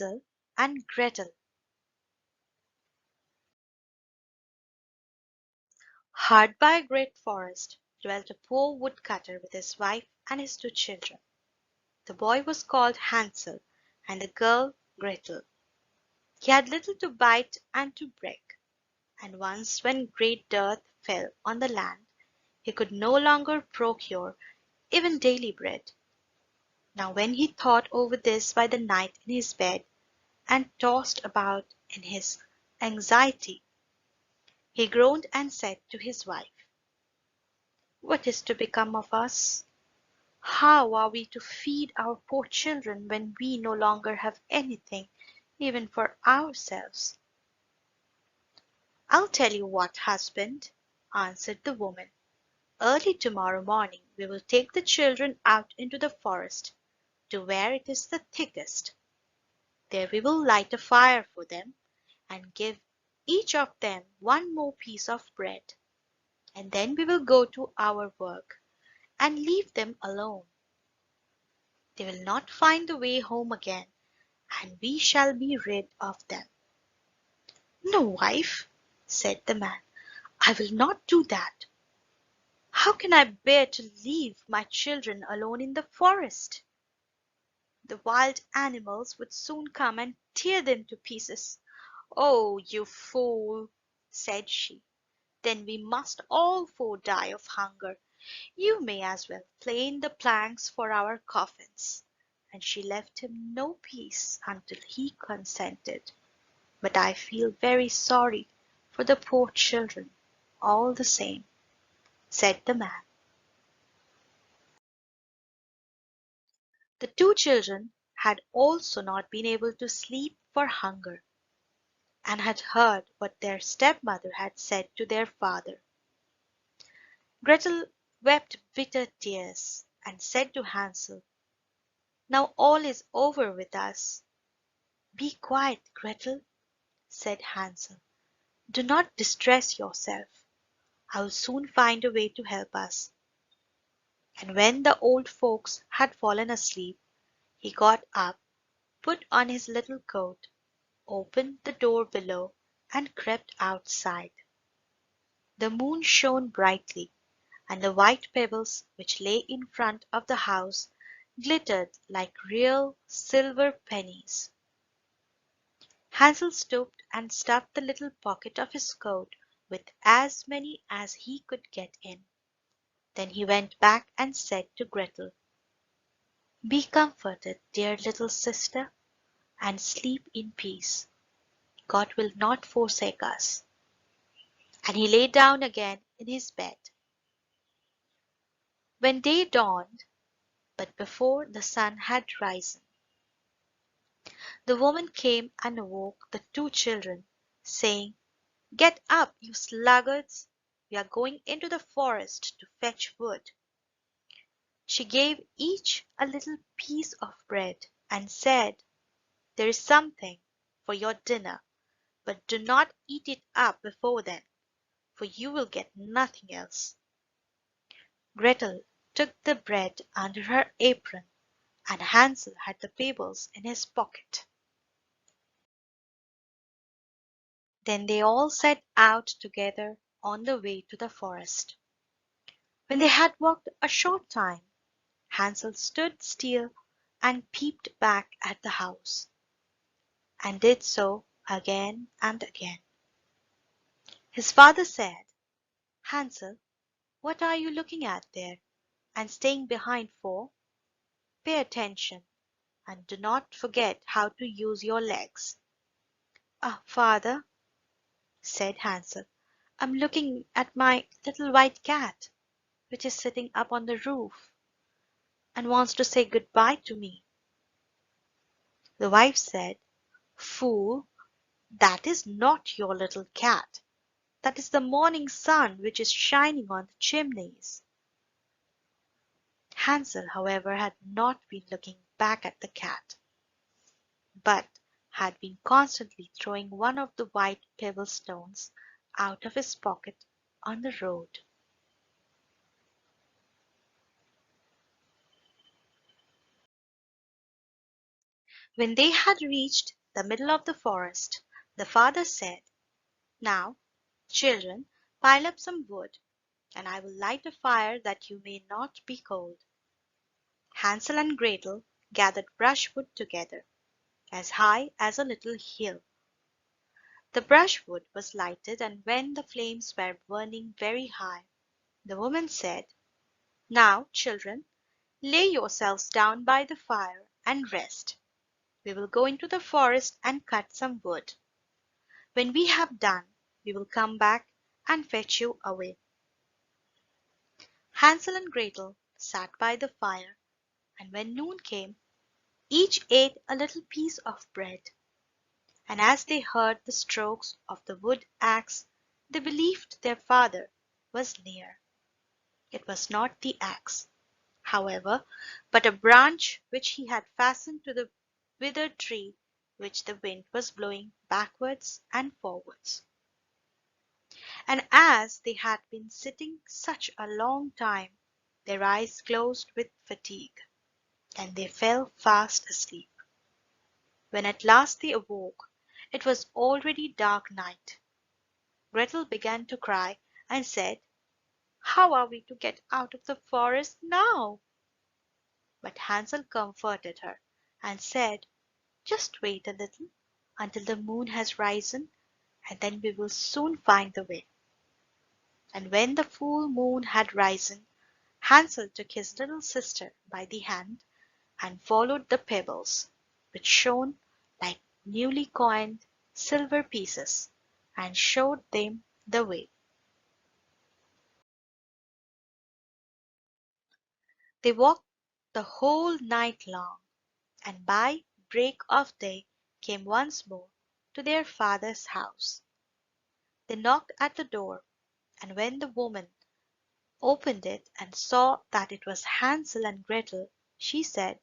Hansel and Gretel. Hard by a great forest dwelt a poor woodcutter with his wife and his two children. The boy was called Hansel, and the girl Gretel. He had little to bite and to break, and once when great dearth fell on the land, he could no longer procure even daily bread. Now when he thought over this by the night in his bed, and tossed about in his anxiety, he groaned and said to his wife, "What is to become of us? How are we to feed our poor children when we no longer have anything even for ourselves?" "I'll tell you what, husband," answered the woman. "Early tomorrow morning we will take the children out into the forest to where it is the thickest. There we will light a fire for them, and give each of them one more piece of bread, and then we will go to our work, and leave them alone. They will not find the way home again, and we shall be rid of them." "No, wife," said the man, "I will not do that. How can I bear to leave my children alone in the forest? The wild animals would soon come and tear them to pieces." "Oh, you fool!" said she. "Then we must all four die of hunger. You may as well plane the planks for our coffins." And she left him no peace until he consented. "But I feel very sorry for the poor children, all the same," said the man. The two children had also not been able to sleep for hunger, and had heard what their stepmother had said to their father. Gretel wept bitter tears, and said to Hansel, "Now all is over with us." "Be quiet, Gretel," said Hansel. "Do not distress yourself. I will soon find a way to help us." And when the old folks had fallen asleep, he got up, put on his little coat, opened the door below, and crept outside. The moon shone brightly, and the white pebbles which lay in front of the house glittered like real silver pennies. Hansel stooped and stuffed the little pocket of his coat with as many as he could get in. Then he went back and said to Gretel, "Be comforted, dear little sister, and sleep in peace. God will not forsake us." And he lay down again in his bed. When day dawned, but before the sun had risen, the woman came and awoke the two children, saying, "Get up, you sluggards! We are going into the forest to fetch wood." She gave each a little piece of bread, and said, "There is something for your dinner, but do not eat it up before then, for you will get nothing else." Gretel took the bread under her apron, and Hansel had the pebbles in his pocket. Then they all set out together on the way to the forest. When they had walked a short time, Hansel stood still and peeped back at the house, and did so again and again. His father said, "Hansel, what are you looking at there, and staying behind for? Pay attention, and do not forget how to use your legs." "Ah, father," said Hansel, "I'm looking at my little white cat, which is sitting up on the roof, and wants to say good-bye to me." The wife said, "Fool, that is not your little cat. That is the morning sun which is shining on the chimneys." Hansel, however, had not been looking back at the cat, but had been constantly throwing one of the white pebble stones out of his pocket on the road. When they had reached the middle of the forest, the father said, "Now, children, pile up some wood, and I will light a fire that you may not be cold." Hansel and Gretel gathered brushwood together, as high as a little hill. The brushwood was lighted, and when the flames were burning very high, the woman said, "Now, children, lay yourselves down by the fire and rest. We will go into the forest and cut some wood. When we have done, we will come back and fetch you away." Hansel and Gretel sat by the fire, and when noon came, each ate a little piece of bread. And as they heard the strokes of the wood axe, they believed their father was near. It was not the axe, however, but a branch which he had fastened to the withered tree which the wind was blowing backwards and forwards. And as they had been sitting such a long time, their eyes closed with fatigue, and they fell fast asleep. When at last they awoke, it was already dark night. Gretel began to cry, and said, "How are we to get out of the forest now?" But Hansel comforted her, and said, "Just wait a little until the moon has risen, and then we will soon find the way." And when the full moon had risen, Hansel took his little sister by the hand and followed the pebbles, which shone like newly coined silver pieces, and showed them the way. They walked the whole night long, and by break of day came once more to their father's house. They knocked at the door, and when the woman opened it and saw that it was Hansel and Gretel, she said,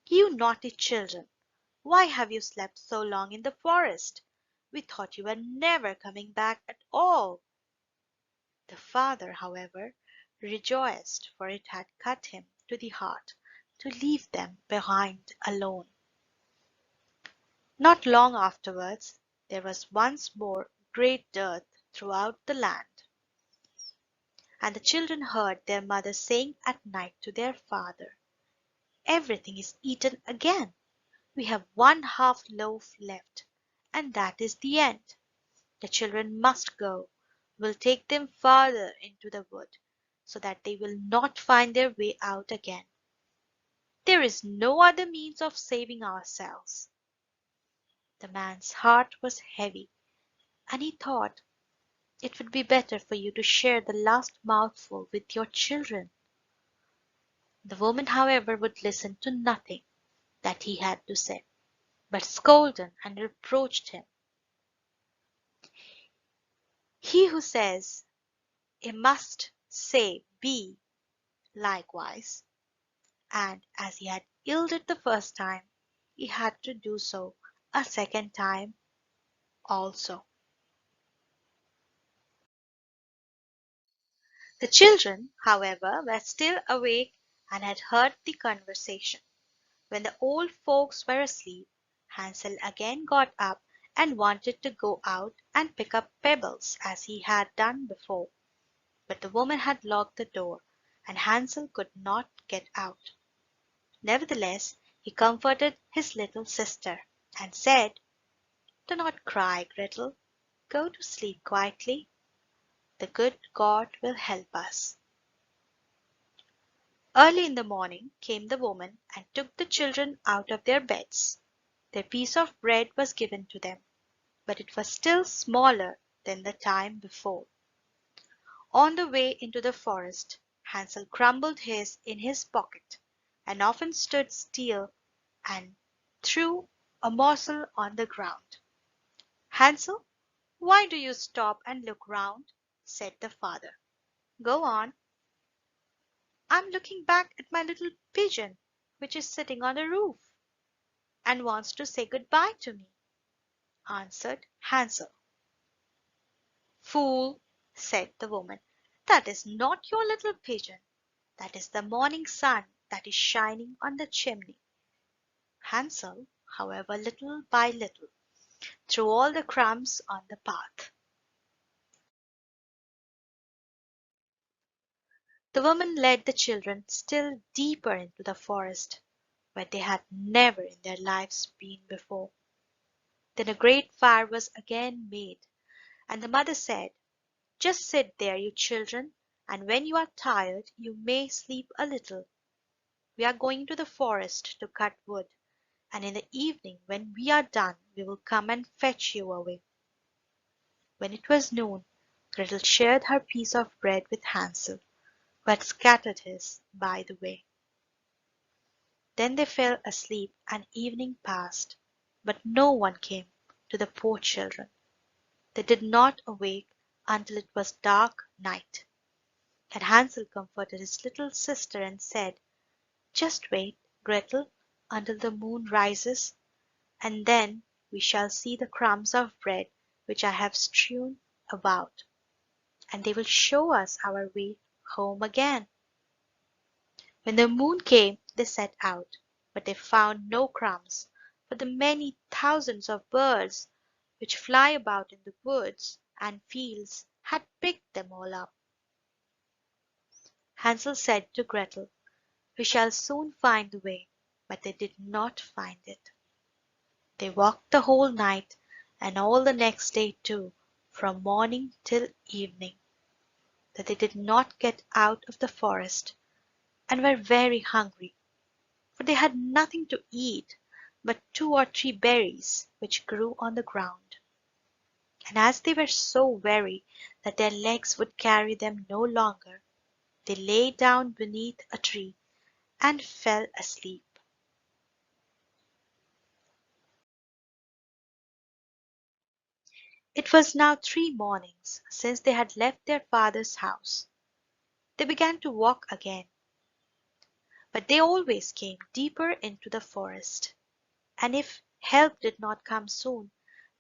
"You naughty children, why have you slept so long in the forest? We thought you were never coming back at all." The father, however, rejoiced, for it had cut him to the heart to leave them behind alone. Not long afterwards there was once more great dearth throughout the land, and the children heard their mother saying at night to their father, "Everything is eaten again. We have one half loaf left, and that is the end. The children must go. We will take them farther into the wood, so that they will not find their way out again. There is no other means of saving ourselves." The man's heart was heavy, and he thought, "It would be better for you to share the last mouthful with your children." The woman, however, would listen to nothing that he had to say, but scolded and reproached him. "He who says A must say B likewise," and as he had yielded the first time, he had to do so a second time also. The children, however, were still awake and had heard the conversation. When the old folks were asleep, Hansel again got up and wanted to go out and pick up pebbles as he had done before. But the woman had locked the door, and Hansel could not get out. Nevertheless, he comforted his little sister, and said, "Do not cry, Gretel. Go to sleep quietly. The good God will help us." Early in the morning came the woman and took the children out of their beds. Their piece of bread was given to them, but it was still smaller than the time before. On the way into the forest, Hansel crumbled his in his pocket, and often stood still and threw a morsel on the ground. "Hansel, why do you stop and look round?" said the father. "Go on." "I'm looking back at my little pigeon, which is sitting on the roof, and wants to say good-bye to me," answered Hansel. "Fool," said the woman, "that is not your little pigeon. That is the morning sun that is shining on the chimney." Hansel, however, little by little, through all the crumbs on the path. The woman led the children still deeper into the forest, where they had never in their lives been before. Then a great fire was again made, and the mother said, "Just sit there, you children, and when you are tired you may sleep a little. We are going to the forest to cut wood, and in the evening when we are done we will come and fetch you away." When it was noon, Gretel shared her piece of bread with Hansel, who had scattered his by the way. Then they fell asleep and evening passed, but no one came to the poor children. They did not awake until it was dark night, and Hansel comforted his little sister and said, "Just wait, Gretel, until the moon rises, and then we shall see the crumbs of bread which I have strewn about, and they will show us our way home again." When the moon came they set out, but they found no crumbs, for the many thousands of birds which fly about in the woods and fields had picked them all up. Hansel said to Gretel, "We shall soon find the way," but they did not find it. They walked the whole night and all the next day too, from morning till evening, that they did not get out of the forest, and were very hungry, for they had nothing to eat but 2 or 3 berries which grew on the ground. And as they were so weary that their legs would carry them no longer, they lay down beneath a tree and fell asleep. It was now 3 mornings since they had left their father's house. They began to walk again, but they always came deeper into the forest, and if help did not come soon,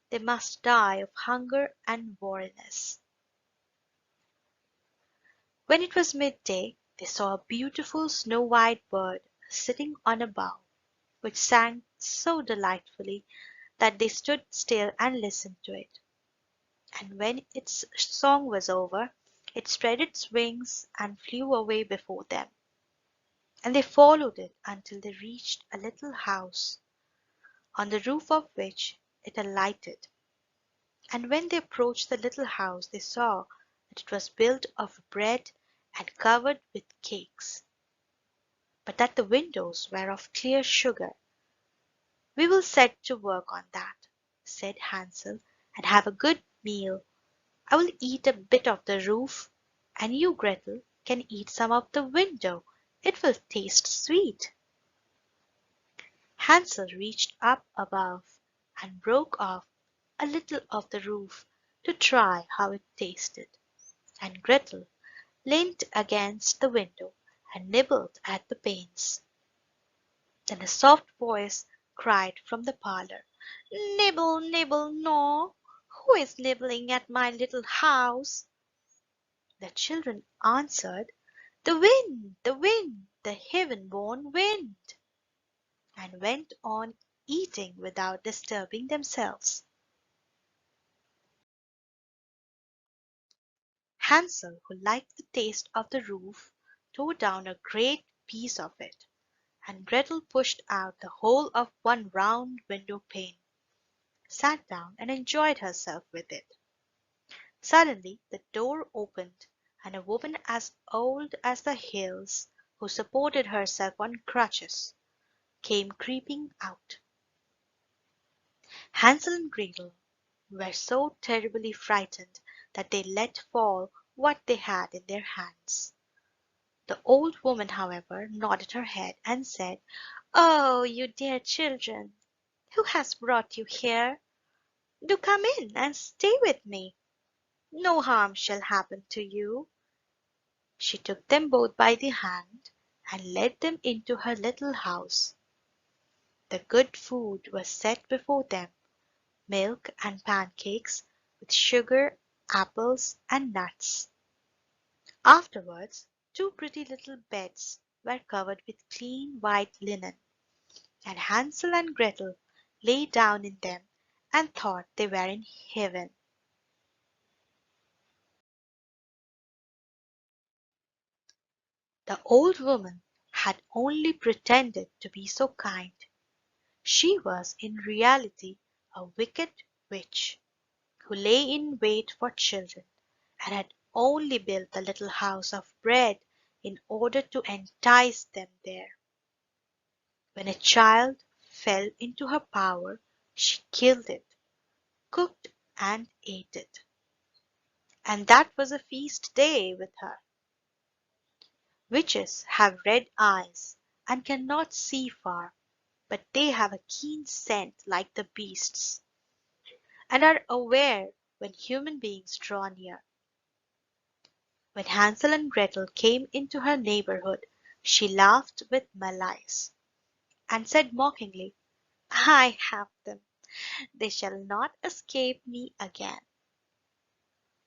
they must die of hunger and weariness. When it was midday, they saw a beautiful snow-white bird sitting on a bough, which sang so delightfully that they stood still and listened to it. And when its song was over, it spread its wings and flew away before them. And they followed it until they reached a little house, on the roof of which it alighted. And when they approached the little house, they saw that it was built of bread and covered with cakes, but that the windows were of clear sugar. "We will set to work on that," said Hansel, "and have a good meal. I will eat a bit of the roof, and you, Gretel, can eat some of the window. It will taste sweet." Hansel reached up above and broke off a little of the roof to try how it tasted, and Gretel leaned against the window and nibbled at the panes. Then a soft voice cried from the parlour, "Nibble, nibble, gnaw! Who is nibbling at my little house?" The children answered, "The wind, the wind, the heaven-born wind," and went on eating without disturbing themselves. Hansel, who liked the taste of the roof, tore down a great piece of it, and Gretel pushed out the whole of one round window pane, sat down and enjoyed herself with it. Suddenly the door opened, and a woman as old as the hills, who supported herself on crutches, came creeping out. Hansel and Gretel were so terribly frightened that they let fall what they had in their hands. The old woman, however, nodded her head and said, "Oh, you dear children, who has brought you here? Do come in and stay with me. No harm shall happen to you." She took them both by the hand and led them into her little house. The good food was set before them, milk and pancakes with sugar, apples, and nuts. Afterwards, 2 pretty little beds were covered with clean white linen, and Hansel and Gretel lay down in them and thought they were in heaven. The old woman had only pretended to be so kind. She was in reality a wicked witch who lay in wait for children and had only built the little house of bread in order to entice them there. When a child fell into her power, she killed it, cooked and ate it. And that was a feast day with her. Witches have red eyes and cannot see far, but they have a keen scent like the beasts, and are aware when human beings draw near. When Hansel and Gretel came into her neighborhood, she laughed with malice, and said mockingly, I have them. They shall not escape me again.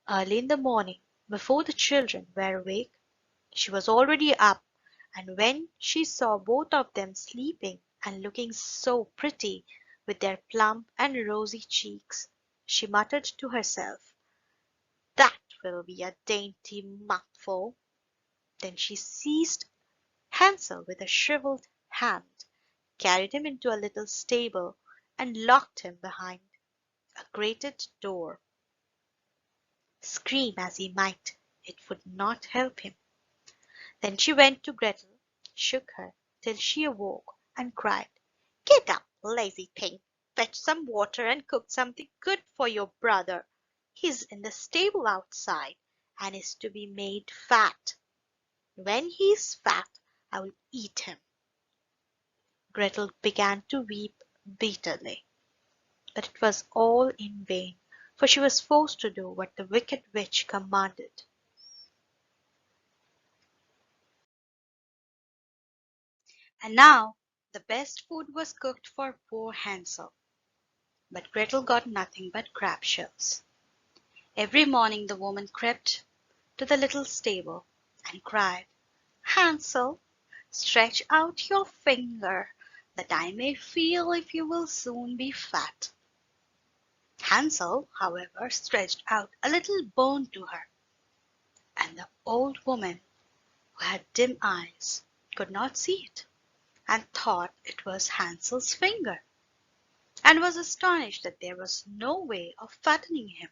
Early in the morning, before the children were awake, she was already up, and when she saw both of them sleeping and looking so pretty with their plump and rosy cheeks, she muttered to herself, That will be a dainty mouthful. Then she seized Hansel with a shriveled hand, carried him into a little stable, and locked him behind a grated door. Scream as he might, it would not help him. Then she went to Gretel, shook her till she awoke, and cried, Get up, lazy thing! Fetch some water and cook something good for your brother. He's in the stable outside, and is to be made fat. When he is fat, I will eat him. Gretel began to weep bitterly, but it was all in vain, for she was forced to do what the wicked witch commanded. And now the best food was cooked for poor Hansel, but Gretel got nothing but crab shells. Every morning the woman crept to the little stable and cried, Hansel, stretch out your finger, that I may feel if you will soon be fat. Hansel, however, stretched out a little bone to her, and the old woman, who had dim eyes, could not see it, and thought it was Hansel's finger, and was astonished that there was no way of fattening him.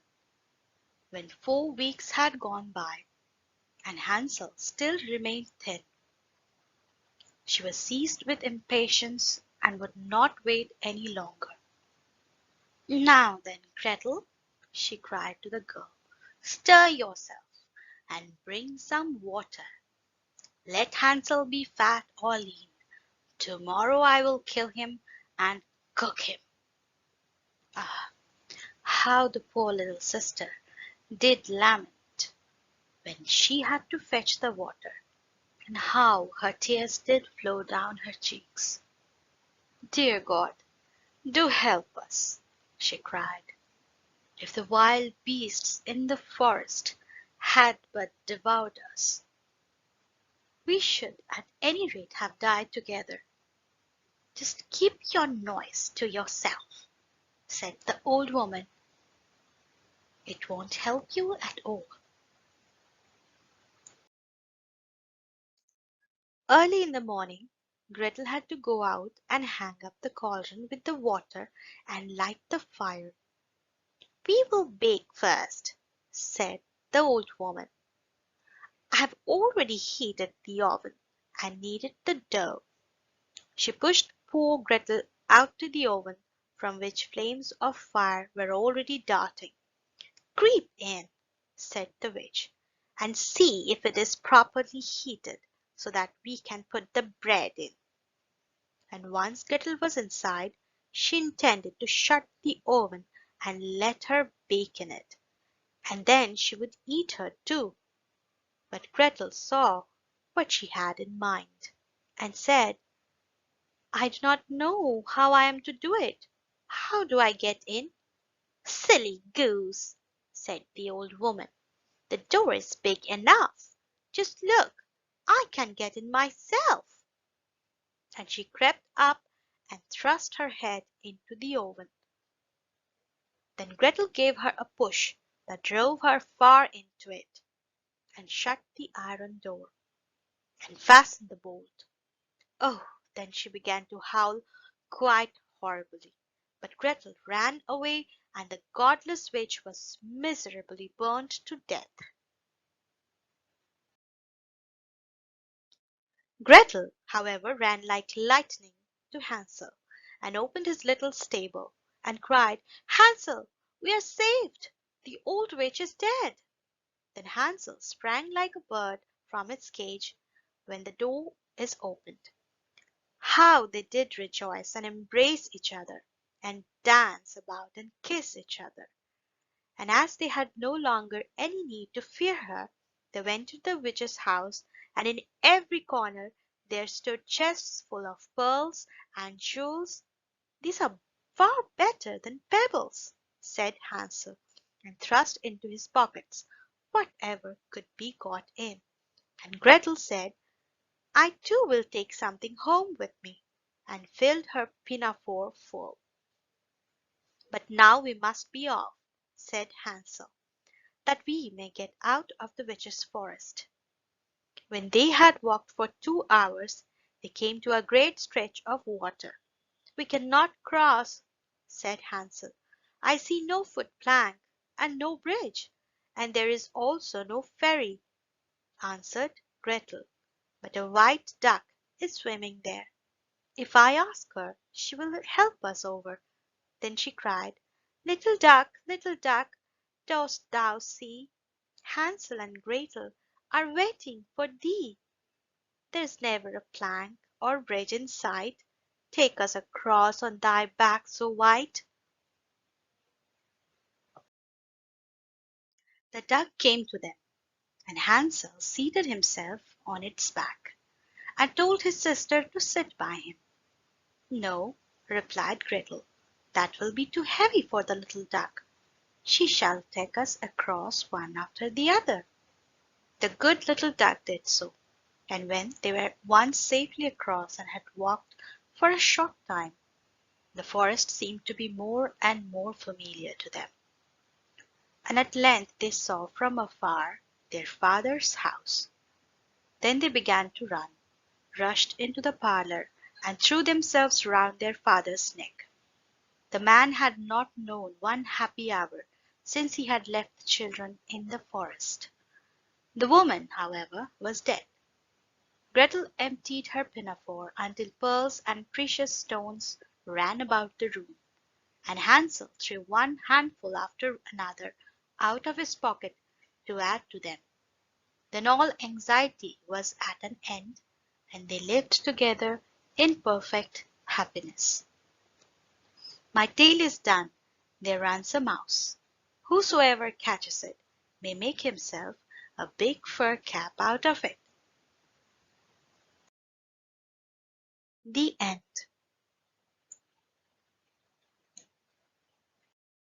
When 4 weeks had gone by, and Hansel still remained thin, she was seized with impatience and would not wait any longer. Now then, Gretel, she cried to the girl, stir yourself and bring some water. Let Hansel be fat or lean. Tomorrow I will kill him and cook him. Ah, how the poor little sister did lament when she had to fetch the water, and how her tears did flow down her cheeks. Dear God, do help us, she cried. If the wild beasts in the forest had but devoured us, we should at any rate have died together. Just keep your noise to yourself, said the old woman. It won't help you at all. Early in the morning, Gretel had to go out and hang up the cauldron with the water and light the fire. We will bake first, said the old woman. I have already heated the oven and kneaded the dough. She pushed poor Gretel out to the oven, from which flames of fire were already darting. Creep in, said the witch, and see if it is properly heated, so that we can put the bread in. And once Gretel was inside, she intended to shut the oven and let her bake in it, and then she would eat her too. But Gretel saw what she had in mind, and said, I do not know how I am to do it. How do I get in? Silly goose, said the old woman. The door is big enough. Just look, I can get in myself. And she crept up and thrust her head into the oven. Then Gretel gave her a push that drove her far into it, and shut the iron door, and fastened the bolt. Oh, then she began to howl quite horribly. But Gretel ran away, and the godless witch was miserably burnt to death. Gretel, however, ran like lightning to Hansel, and opened his little stable, and cried, "Hansel, we are saved! The old witch is dead!" Then Hansel sprang like a bird from its cage when the door is opened. How they did rejoice and embrace each other, and dance about and kiss each other. And as they had no longer any need to fear her, they went to the witch's house, and in every corner there stood chests full of pearls and jewels. "These are far better than pebbles," said Hansel, and thrust into his pockets whatever could be got in. And Gretel said, "I too will take something home with me," and filled her pinafore full. "But now we must be off," said Hansel, "that we may get out of the witch's forest." When they had walked for 2 hours, they came to a great stretch of water. "We cannot cross," said Hansel. "I see no foot plank, and no bridge, and there is also no ferry," answered Gretel. "But a white duck is swimming there. If I ask her, she will help us over." Then she cried, little duck, dost thou see? Hansel and Gretel are waiting for thee. There's never a plank or bridge in sight. Take us across on thy back so white." The duck came to them, and Hansel seated himself on its back, and told his sister to sit by him. "No," replied Gretel, "that will be too heavy for the little duck. She shall take us across one after the other." The good little duck did so, and when they were once safely across and had walked for a short time, the forest seemed to be more and more familiar to them, and at length they saw from afar their father's house. Then they began to run, rushed into the parlour, and threw themselves round their father's neck. The man had not known one happy hour since he had left the children in the forest. The woman, however, was dead. Gretel emptied her pinafore until pearls and precious stones ran about the room, and Hansel threw one handful after another out of his pocket to add to them. Then all anxiety was at an end, and they lived together in perfect happiness. My tale is done. There runs a mouse. Whosoever catches it may make himself a big fur cap out of it. The end.